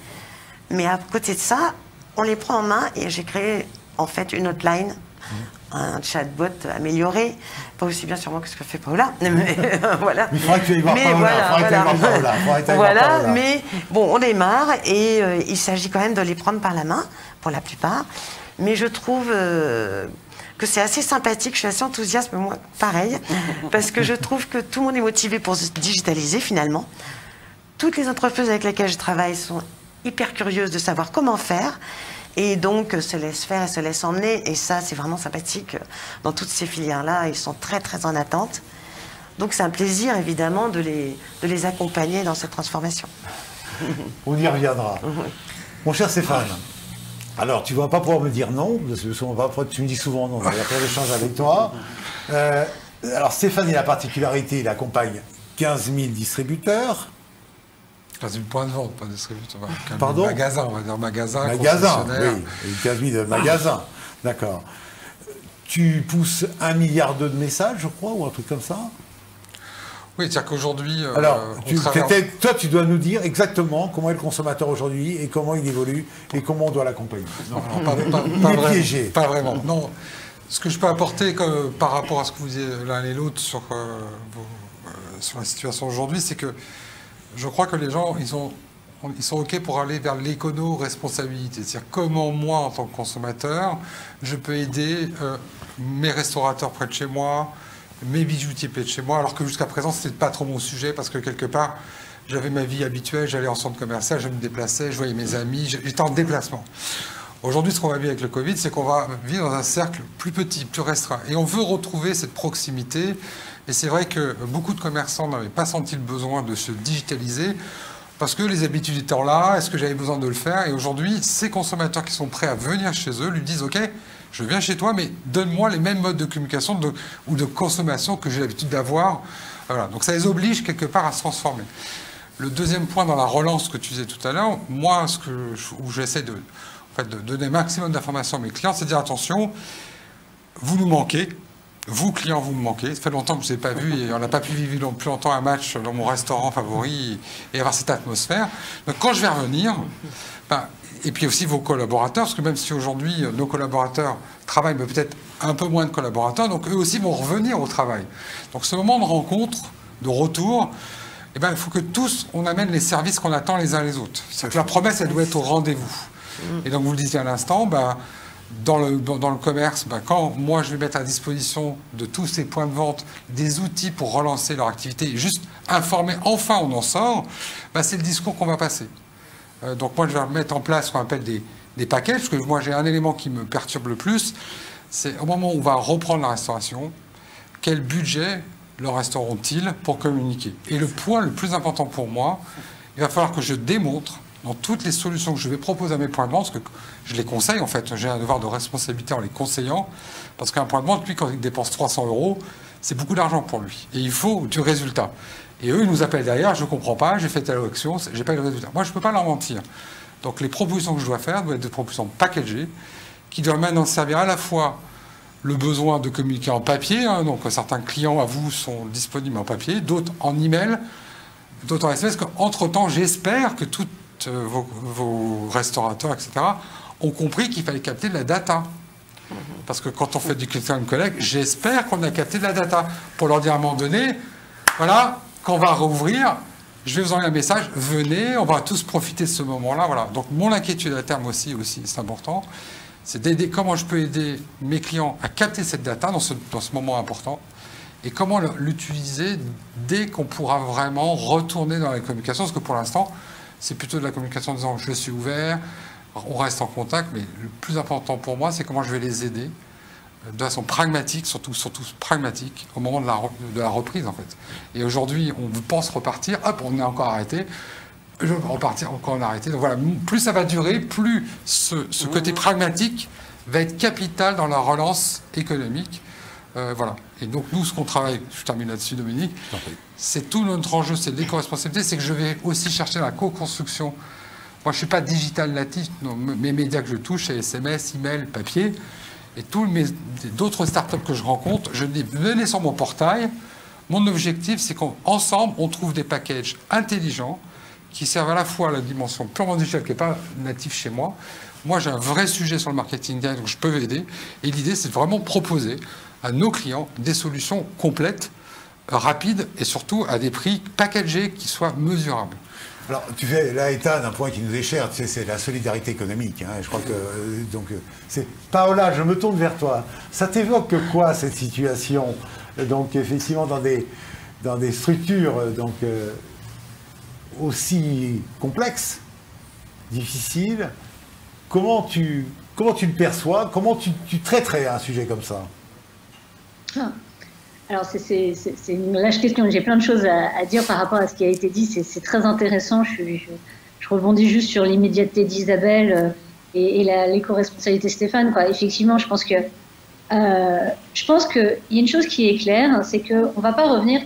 Mais à côté de ça, on les prend en main et j'ai créé en fait une hotline, un chatbot amélioré, pas aussi bien sûrement que ce que fait Paola, mais voilà. Il faudra que tu ailles voir Paola. Voilà, mais bon, on démarre et il s'agit quand même de les prendre par la main, pour la plupart. Mais je trouve... que c'est assez sympathique, je suis assez enthousiaste, mais moi, pareil, parce que je trouve que tout le monde est motivé pour se digitaliser, finalement. Toutes les entreprises avec lesquelles je travaille sont hyper curieuses de savoir comment faire, et donc se laissent faire et se laissent emmener, et ça, c'est vraiment sympathique. Dans toutes ces filières-là, ils sont très, très en attente. Donc c'est un plaisir, évidemment, de les accompagner dans cette transformation. On y reviendra. Mon cher Stéphane, alors, tu ne vas pas pouvoir me dire non, parce que tu me dis souvent non, il y a plein d'échanges avec toi. Alors, Stéphane, il a la particularité, il accompagne 15 000 distributeurs. 15 000 points de vente, pas distributeurs. Pardon ? Magasins, on va dire magasins, oui, 15 000 magasins, d'accord. Tu pousses 1,2 milliard de messages, je crois, ou un truc comme ça ? Oui, c'est-à-dire qu'aujourd'hui... Alors, toi, tu dois nous dire exactement comment est le consommateur aujourd'hui et comment il évolue et comment on doit l'accompagner. Non, pas vraiment. Non, ce que je peux apporter par rapport à ce que vous dites l'un et l'autre sur la situation aujourd'hui, c'est que je crois que les gens, ils sont OK pour aller vers l'écono-responsabilité. C'est-à-dire comment moi, en tant que consommateur, je peux aider mes restaurateurs près de chez moi, mes bijoutiers près de chez moi, alors que jusqu'à présent, ce n'était pas trop mon sujet, parce que quelque part, j'avais ma vie habituelle, j'allais en centre commercial, je me déplaçais, je voyais mes amis, j'étais en déplacement. Aujourd'hui, ce qu'on va vivre avec le Covid, c'est qu'on va vivre dans un cercle plus petit, plus restreint. Et on veut retrouver cette proximité. Et c'est vrai que beaucoup de commerçants n'avaient pas senti le besoin de se digitaliser. parce que les habitudes étant là, est-ce que j'avais besoin de le faire? Et aujourd'hui, ces consommateurs qui sont prêts à venir chez eux lui disent « Ok, je viens chez toi, mais donne-moi les mêmes modes de communication ou de consommation que j'ai l'habitude d'avoir. » Voilà. Donc ça les oblige quelque part à se transformer. Le deuxième point dans la relance que tu disais tout à l'heure, moi, où j'essaie de donner un maximum d'informations à mes clients, c'est de dire « Attention, vous nous manquez. » Vous, clients, vous me manquez. Ça fait longtemps que je ne vous ai pas vu et on n'a pas pu vivre plus longtemps un match dans mon restaurant favori et avoir cette atmosphère. Donc quand je vais revenir, et puis aussi vos collaborateurs, parce que même si aujourd'hui nos collaborateurs travaillent, mais peut-être un peu moins de collaborateurs, donc eux aussi vont revenir au travail. Donc ce moment de rencontre, de retour, il faut que tous, on amène les services qu'on attend les uns les autres. C'est que la promesse, elle doit être au rendez-vous. Et donc vous le disiez à l'instant, dans le commerce, quand moi je vais mettre à disposition de tous ces points de vente des outils pour relancer leur activité et juste informer, enfin on en sort, c'est le discours qu'on va passer. Donc moi je vais mettre en place ce qu'on appelle des packages, parce que moi j'ai un élément qui me perturbe le plus, c'est au moment où on va reprendre la restauration, quel budget leur restaurant-ils pour communiquer. Et le point le plus important pour moi, il va falloir que je démontre dans toutes les solutions que je vais proposer à mes points de vente, parce que je les conseille en fait, j'ai un devoir de responsabilité en les conseillant, parce qu'un point de vente, lui, quand il dépense 300 €, c'est beaucoup d'argent pour lui. Et il faut du résultat. Et eux, ils nous appellent derrière, je ne comprends pas, j'ai fait telle action, j'ai pas eu le résultat. Moi, je ne peux pas leur mentir. Donc les propositions que je dois faire doivent être des propositions packagées, qui doivent maintenant servir à la fois le besoin de communiquer en papier, donc certains clients à vous sont disponibles en papier, d'autres en email, d'autres en SMS, qu'entre-temps, j'espère que toutes vos restaurateurs, etc., ont compris qu'il fallait capter de la data. Parce que quand on fait du click and collect, j'espère qu'on a capté de la data pour leur dire à un moment donné, voilà, quand on va rouvrir, je vais vous envoyer un message, venez, on va tous profiter de ce moment-là. Voilà. Donc mon inquiétude à terme aussi c'est important, c'est d'aider, comment je peux aider mes clients à capter cette data dans ce moment important, et comment l'utiliser dès qu'on pourra vraiment retourner dans la communication, parce que pour l'instant, c'est plutôt de la communication en disant je suis ouvert, on reste en contact, mais le plus important pour moi, c'est comment je vais les aider de façon pragmatique, surtout pragmatique, au moment de la reprise en fait. Et aujourd'hui, on pense repartir, hop, on est encore arrêté, je vais repartir, encore on est arrêté. Donc voilà, plus ça va durer, plus ce côté pragmatique va être capital dans la relance économique. Voilà. Et donc nous, ce qu'on travaille, je termine là-dessus Dominique, c'est tout notre enjeu, c'est l'éco-responsabilité, c'est que je vais aussi chercher la co-construction. Moi, je ne suis pas digital natif, mes médias que je touche, c'est SMS, email, papier, et d'autres startups que je rencontre, je dis, venez sur mon portail, mon objectif, c'est qu'ensemble, on trouve des packages intelligents qui servent à la fois à la dimension purement digitale qui n'est pas native chez moi. Moi, j'ai un vrai sujet sur le marketing direct, donc je peux aider, et l'idée, c'est de vraiment proposer à nos clients des solutions complètes, rapides et surtout à des prix packagés qui soient mesurables. Alors, tu fais là état d'un point qui nous est cher, tu sais, c'est la solidarité économique. Je crois que c'est Paola, je me tourne vers toi. Ça t'évoque quoi cette situation? Donc effectivement dans des structures aussi complexes, difficiles. Comment tu le perçois? Comment tu traiterais un sujet comme ça? Alors, c'est une lâche question. J'ai plein de choses à dire par rapport à ce qui a été dit. C'est très intéressant. Je rebondis juste sur l'immédiateté d'Isabelle et l'éco-responsabilité Stéphane. Effectivement, je pense qu'il y a une chose qui est claire, c'est qu'on ne va pas revenir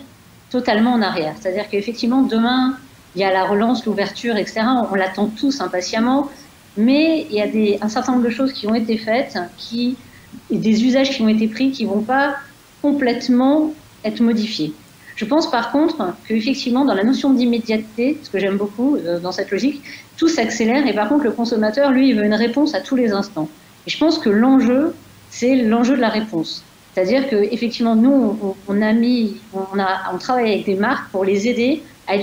totalement en arrière. C'est-à-dire qu'effectivement, demain, il y a la relance, l'ouverture, etc. On l'attend tous impatiemment. Mais il y a un certain nombre de choses qui ont été faites, et des usages qui ont été pris qui ne vont pas complètement être modifiés. Je pense par contre qu'effectivement, dans la notion d'immédiateté, ce que j'aime beaucoup dans cette logique, tout s'accélère et par contre, le consommateur, lui, il veut une réponse à tous les instants. Et je pense que l'enjeu, c'est l'enjeu de la réponse. C'est-à-dire qu'effectivement, nous, on travaille avec des marques pour les aider à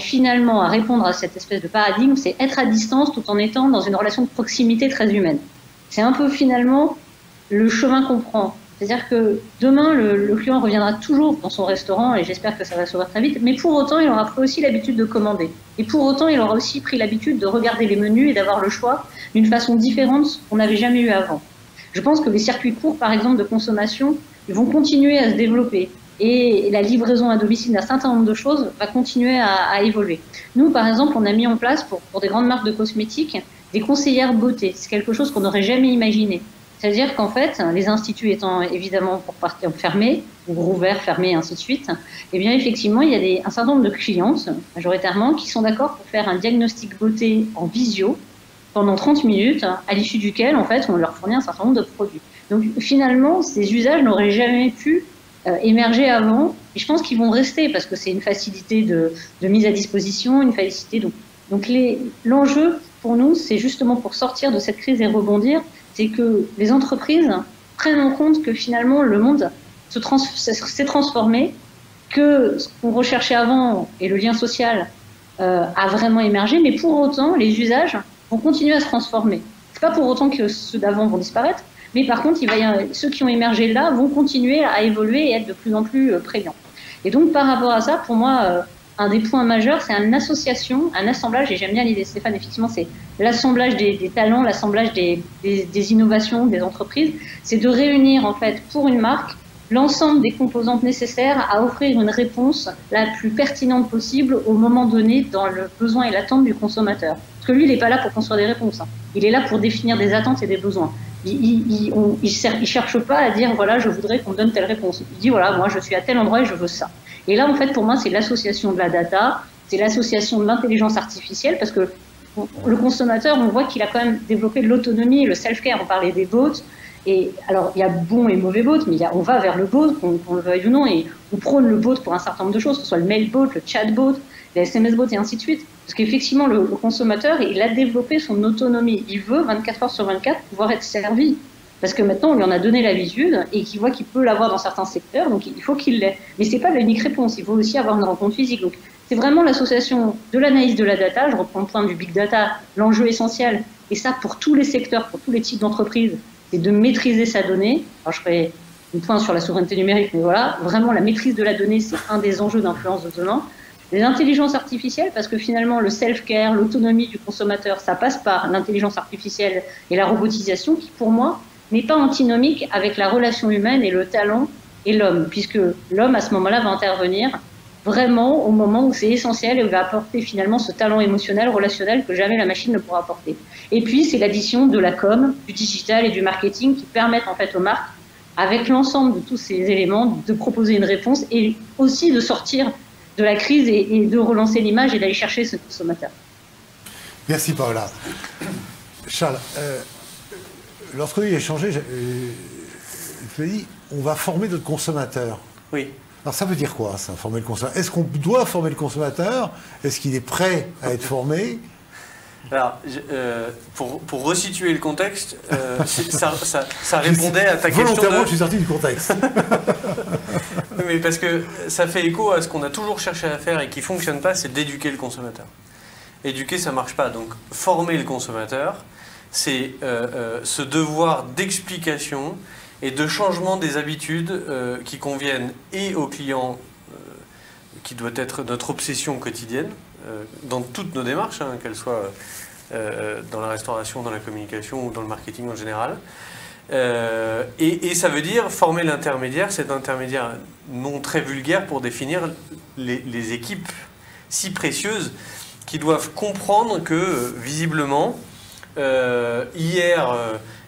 répondre à cette espèce de paradigme, c'est être à distance tout en étant dans une relation de proximité très humaine. C'est un peu finalement le chemin qu'on prend. C'est-à-dire que demain, le client reviendra toujours dans son restaurant, et j'espère que ça va s'ouvrir très vite, mais pour autant, il aura pris aussi l'habitude de commander. Et pour autant, il aura aussi pris l'habitude de regarder les menus et d'avoir le choix d'une façon différente qu'on n'avait jamais eu avant. Je pense que les circuits courts, par exemple, de consommation, ils vont continuer à se développer. et la livraison à domicile d'un certain nombre de choses va continuer à évoluer. Nous, par exemple, on a mis en place pour des grandes marques de cosmétiques des conseillères beauté. C'est quelque chose qu'on n'aurait jamais imaginé. C'est-à-dire qu'en fait, les instituts étant évidemment pour partie fermés, ou rouverts, fermés, et ainsi de suite, eh bien effectivement, il y a un certain nombre de clientes, majoritairement, qui sont d'accord pour faire un diagnostic beauté en visio pendant 30 minutes, à l'issue duquel, en fait, on leur fournit un certain nombre de produits. Donc finalement, ces usages n'auraient jamais pu émerger avant, et je pense qu'ils vont rester, parce que c'est une facilité de mise à disposition, une facilité... Donc l'enjeu, pour nous, c'est justement pour sortir de cette crise et rebondir, c'est que les entreprises prennent en compte que finalement le monde s'est transformé, que ce qu'on recherchait avant et le lien social a vraiment émergé, mais pour autant les usages vont continuer à se transformer. C'est pas pour autant que ceux d'avant vont disparaître, mais par contre ceux qui ont émergé là vont continuer à évoluer et être de plus en plus prégnants. Et donc par rapport à ça, pour moi, un des points majeurs, c'est une association, un assemblage, et j'aime bien l'idée de Stéphane, effectivement, c'est l'assemblage des talents, l'assemblage des innovations, des entreprises, c'est de réunir, en fait, pour une marque, l'ensemble des composantes nécessaires à offrir une réponse la plus pertinente possible au moment donné dans le besoin et l'attente du consommateur. Parce que lui, il n'est pas là pour construire des réponses, hein. Il est là pour définir des attentes et des besoins. Il cherche pas à dire, voilà, je voudrais qu'on me donne telle réponse. Il dit, voilà, moi, je suis à tel endroit et je veux ça. Et là, en fait, pour moi, c'est l'association de la data, c'est l'association de l'intelligence artificielle, parce que le consommateur, on voit qu'il a quand même développé de l'autonomie, le self-care, on parlait des bots, et alors il y a bon et mauvais bots, mais on va vers le bot, qu'on le veuille ou non, et on prône le bot pour un certain nombre de choses, que ce soit le mail bot, le chat bot, les SMS bots et ainsi de suite. Parce qu'effectivement, le consommateur, il a développé son autonomie. Il veut 24 heures sur 24 pouvoir être servi. Parce que maintenant, on lui en a donné l'habitude et qu'il voit qu'il peut l'avoir dans certains secteurs, donc il faut qu'il l'ait. Mais ce n'est pas l'unique réponse, il faut aussi avoir une rencontre physique. Donc c'est vraiment l'association de l'analyse de la data, je reprends le point du big data, l'enjeu essentiel, et ça pour tous les secteurs, pour tous les types d'entreprises, c'est de maîtriser sa donnée. Alors je ferai un point sur la souveraineté numérique, mais voilà, vraiment la maîtrise de la donnée, c'est un des enjeux d'influence de demain. Les intelligences artificielles, parce que finalement le self-care, l'autonomie du consommateur, ça passe par l'intelligence artificielle et la robotisation qui, pour moi, n'est pas antinomique avec la relation humaine et le talent et l'homme, puisque l'homme, à ce moment-là, va intervenir vraiment au moment où c'est essentiel et va apporter finalement ce talent émotionnel, relationnel que jamais la machine ne pourra apporter. Et puis, c'est l'addition de la com, du digital et du marketing qui permettent en fait aux marques, avec l'ensemble de tous ces éléments, de proposer une réponse et aussi de sortir de la crise et de relancer l'image et d'aller chercher ce consommateur. Merci Paola. Charles, lorsqu'on a échangé, je me dis, on va former notre consommateur. Oui. Alors ça veut dire quoi, ça, former le consommateur? Est-ce qu'on doit former le consommateur? Est-ce qu'il est prêt à être formé? Alors, pour resituer le contexte, ça répondait à ta question. Volontairement, je suis sorti du contexte. Mais parce que ça fait écho à ce qu'on a toujours cherché à faire et qui ne fonctionne pas, c'est d'éduquer le consommateur. Éduquer, ça ne marche pas. Donc, former le consommateur, c'est ce devoir d'explication et de changement des habitudes qui conviennent et aux clients, qui doit être notre obsession quotidienne, dans toutes nos démarches, hein, qu'elles soient dans la restauration, dans la communication ou dans le marketing en général. Et ça veut dire former l'intermédiaire, cet intermédiaire non très vulgaire pour définir les équipes si précieuses qui doivent comprendre que, visiblement, hier,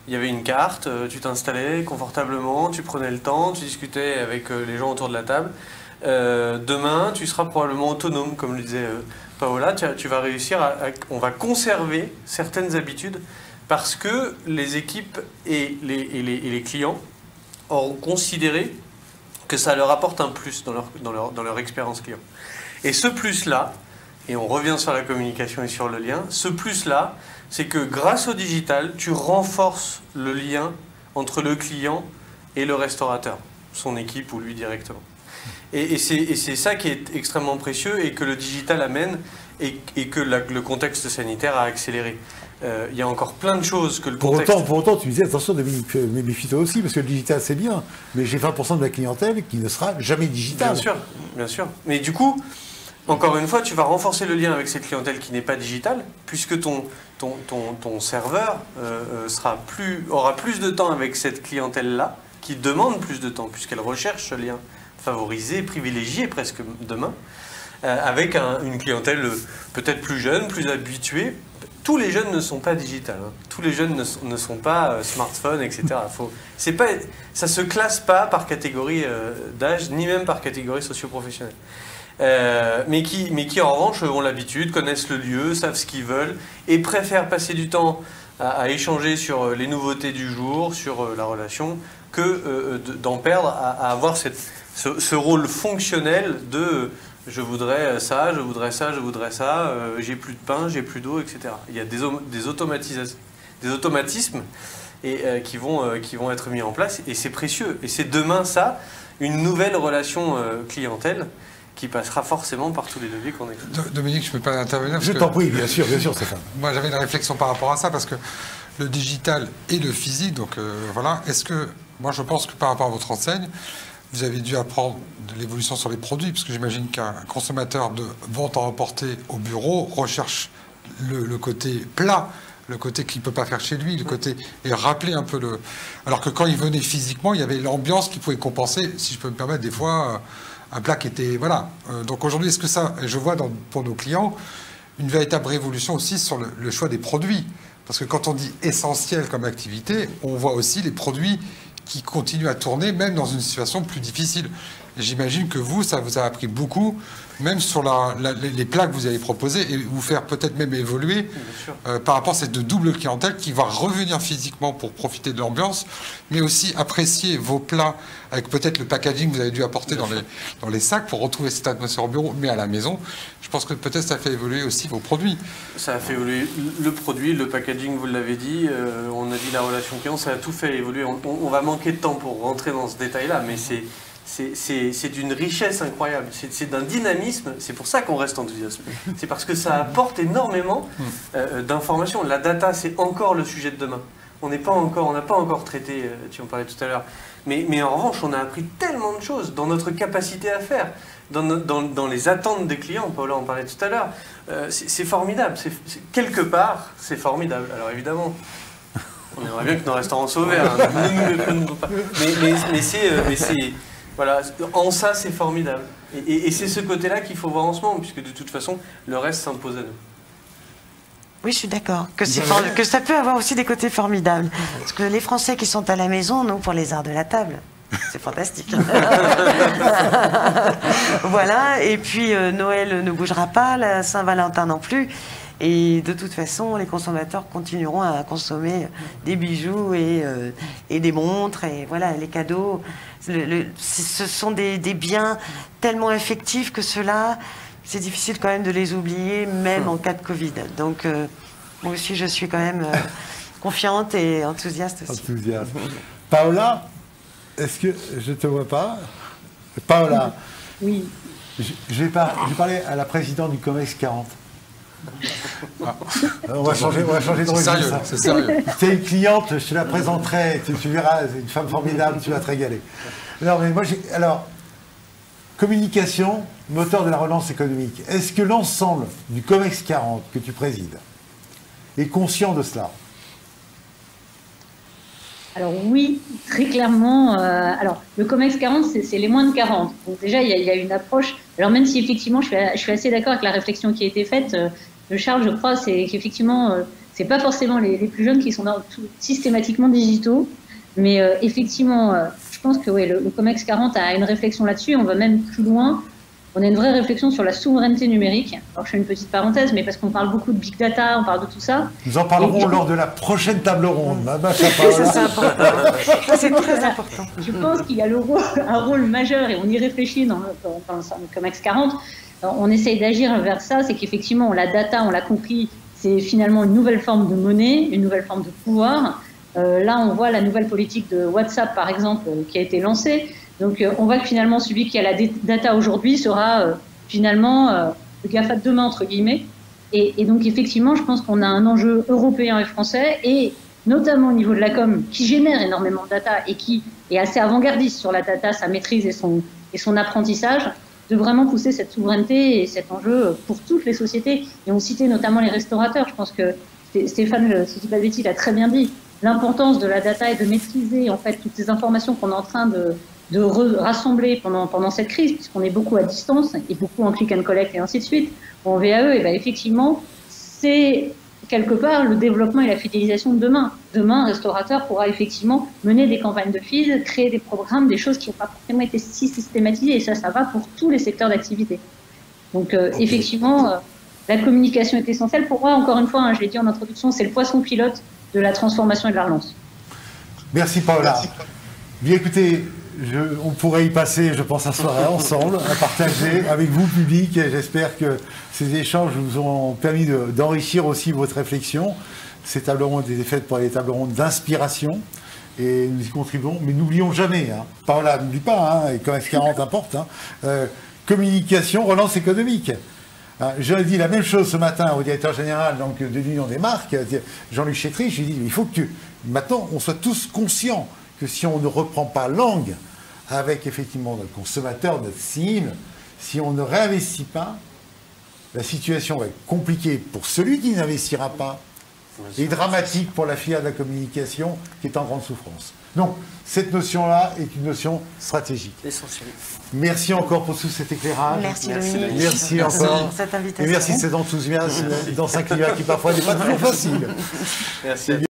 il y avait une carte, tu t'installais confortablement, tu prenais le temps, tu discutais avec les gens autour de la table. Demain, tu seras probablement autonome, comme le disait Paola, tu vas réussir on va conserver certaines habitudes parce que les équipes et les clients auront considéré que ça leur apporte un plus dans leur expérience client. Et ce plus-là, et on revient sur la communication et sur le lien, ce plus-là, c'est que grâce au digital, tu renforces le lien entre le client et le restaurateur, son équipe ou lui directement. Et c'est ça qui est extrêmement précieux et que le digital amène et que le contexte sanitaire a accéléré. Il y a encore plein de choses que le contexte... Pour autant, tu disais, attention, méfie-toi aussi, parce que le digital, c'est bien, mais j'ai 20% de la clientèle qui ne sera jamais digitale. Bien sûr, bien sûr. Mais du coup, encore une fois, tu vas renforcer le lien avec cette clientèle qui n'est pas digitale, puisque ton serveur aura plus de temps avec cette clientèle-là, qui demande plus de temps, puisqu'elle recherche ce lien favoriser, privilégier presque demain, avec une clientèle peut-être plus jeune, plus habituée. Tous les jeunes ne sont pas digital, hein. Tous les jeunes ne sont pas smartphone, etc. Ça ne se classe pas par catégorie d'âge, ni même par catégorie socio-professionnelle. Mais qui en revanche ont l'habitude, connaissent le lieu, savent ce qu'ils veulent et préfèrent passer du temps à échanger sur les nouveautés du jour, sur la relation, que d'en perdre à avoir ce rôle fonctionnel de je voudrais ça, je voudrais ça, je voudrais ça, j'ai plus de pain, j'ai plus d'eau, etc. Il y a des automatismes qui vont être mis en place et c'est précieux. Et c'est demain ça, une nouvelle relation clientèle qui passera forcément par tous les leviers qu'on a. Dominique, je ne peux pas intervenir. Je t'en prie, bien sûr, Stéphane. Moi, j'avais une réflexion par rapport à ça, parce que le digital et le physique, donc voilà, moi je pense que par rapport à votre enseigne, vous avez dû apprendre de l'évolution sur les produits, parce que j'imagine qu'un consommateur de vente à emporter au bureau recherche le côté plat, le côté qu'il ne peut pas faire chez lui, le côté et rappeler un peu le... Alors que quand il venait physiquement, il y avait l'ambiance qui pouvait compenser, si je peux me permettre, des fois... un plat qui était... Voilà. Donc aujourd'hui, est-ce que ça... Je vois pour nos clients une véritable révolution aussi sur le choix des produits. Parce que quand on dit essentiel comme activité, on voit aussi les produits qui continuent à tourner, même dans une situation plus difficile. Et j'imagine que vous, ça vous a appris beaucoup, même sur les plats que vous avez proposés, et vous faire peut-être même évoluer par rapport à cette double clientèle qui va revenir physiquement pour profiter de l'ambiance, mais aussi apprécier vos plats avec peut-être le packaging que vous avez dû apporter dans les sacs pour retrouver cette atmosphère au bureau, mais à la maison. Je pense que peut-être ça fait évoluer aussi vos produits. Ça a fait évoluer le produit, le packaging, vous l'avez dit, on a dit la relation client, ça a tout fait évoluer. On va manquer de temps pour rentrer dans ce détail-là, mais c'est d'une richesse incroyable, c'est d'un dynamisme, c'est pour ça qu'on reste enthousiaste. C'est parce que ça apporte énormément d'informations. La data, c'est encore le sujet de demain. On n'a pas encore traité, tu en parlais tout à l'heure. Mais en revanche, on a appris tellement de choses dans notre capacité à faire, dans les attentes des clients. Paula en parlait tout à l'heure. C'est formidable. Quelque part, c'est formidable. Alors évidemment, on aimerait bien que nos restaurants soient ouverts. Hein. Mais c'est voilà, en ça, c'est formidable. Et c'est ce côté-là qu'il faut voir en ce moment, puisque de toute façon, le reste s'impose à nous. Oui, je suis d'accord. Que ça peut avoir aussi des côtés formidables. Parce que les Français qui sont à la maison, nous, pour les arts de la table, c'est fantastique. Voilà. Et puis, Noël ne bougera pas, la Saint-Valentin non plus. Et de toute façon, les consommateurs continueront à consommer des bijoux et des montres et voilà, les cadeaux. Ce sont des biens tellement affectifs que ceux-là, c'est difficile quand même de les oublier, même en cas de Covid. Donc, moi aussi, je suis quand même confiante et enthousiaste aussi. Enthousiaste. Paola, est-ce que je ne te vois pas? Paola. Oui. Je vais parler à la présidente du COMEX 40. Ah. On va changer de registre. C'est sérieux. Tu es une cliente, je te la présenterai, tu verras, c'est une femme formidable, tu vas te régaler. Non, mais moi, alors, communication, moteur de la relance économique. Est-ce que l'ensemble du COMEX 40 que tu présides est conscient de cela? Alors oui, très clairement. Alors le COMEX 40, c'est les moins de 40. Donc déjà, il y a une approche. Alors même si effectivement, je suis assez d'accord avec la réflexion qui a été faite de Charles, je crois, c'est qu'effectivement, c'est pas forcément les plus jeunes qui sont systématiquement digitaux, mais effectivement, je pense que le COMEX 40 a une réflexion là-dessus. On va même plus loin. On a une vraie réflexion sur la souveraineté numérique. Alors je fais une petite parenthèse, mais parce qu'on parle beaucoup de big data, on parle de tout ça. Nous en parlerons lors de la prochaine table ronde. Ça, c'est important. Ça, c'est très important. Je pense qu'il y a un rôle majeur, et on y réfléchit dans le COMEX 40. On essaye d'agir vers ça, c'est qu'effectivement, la data, on l'a compris, c'est finalement une nouvelle forme de monnaie, une nouvelle forme de pouvoir. Là, on voit la nouvelle politique de WhatsApp, par exemple, qui a été lancée. Donc, on voit que finalement, celui qui a la data aujourd'hui sera finalement le GAFA de demain, entre guillemets. Et donc, effectivement, je pense qu'on a un enjeu européen et français, et notamment au niveau de la com, qui génère énormément de data et qui est assez avant-gardiste sur la data, sa maîtrise et son apprentissage, de vraiment pousser cette souveraineté et cet enjeu pour toutes les sociétés. Et on citait notamment les restaurateurs. Je pense que Stéphane, si je dis pas de bêtises, l'a très bien dit. L'importance de la data et de maîtriser en fait toutes ces informations qu'on est en train de rassembler pendant cette crise, puisqu'on est beaucoup à distance et beaucoup en click and collect et ainsi de suite, ou en VAE, et ben effectivement, c'est quelque part le développement et la fidélisation de demain. Demain, un restaurateur pourra effectivement mener des campagnes de feed, créer des programmes, des choses qui n'ont pas forcément été si systématisées, et ça va pour tous les secteurs d'activité. Donc effectivement, la communication est essentielle. Pour moi, encore une fois, hein, je l'ai dit en introduction, c'est le poisson pilote de la transformation et de la relance. Merci Paola. Bien écoutez, on pourrait y passer, je pense, un soirée ensemble, à partager avec vous, public, et j'espère que ces échanges vous ont permis d'enrichir aussi votre réflexion. Ces tables rondes étaient faites pour les tables rondes d'inspiration, et nous y contribuons, mais n'oublions jamais, hein, Paola, n'oublie pas, hein, et COMEX 40 importe, hein, communication, relance économique. J'ai dit la même chose ce matin au directeur général donc, de l'Union des marques, Jean-Luc Chétry. J'ai dit il faut que maintenant on soit tous conscients que si on ne reprend pas langue avec effectivement notre consommateur, notre cible, si on ne réinvestit pas, la situation va être compliquée pour celui qui n'investira pas et dramatique pour la filière de la communication qui est en grande souffrance. Donc, cette notion-là est une notion stratégique. Essentiel. Merci encore pour tout cet éclairage. Merci Dominique. Merci encore. Pour cette invitation. Et merci de cet enthousiasme dans un climat qui parfois n'est pas toujours facile. Merci.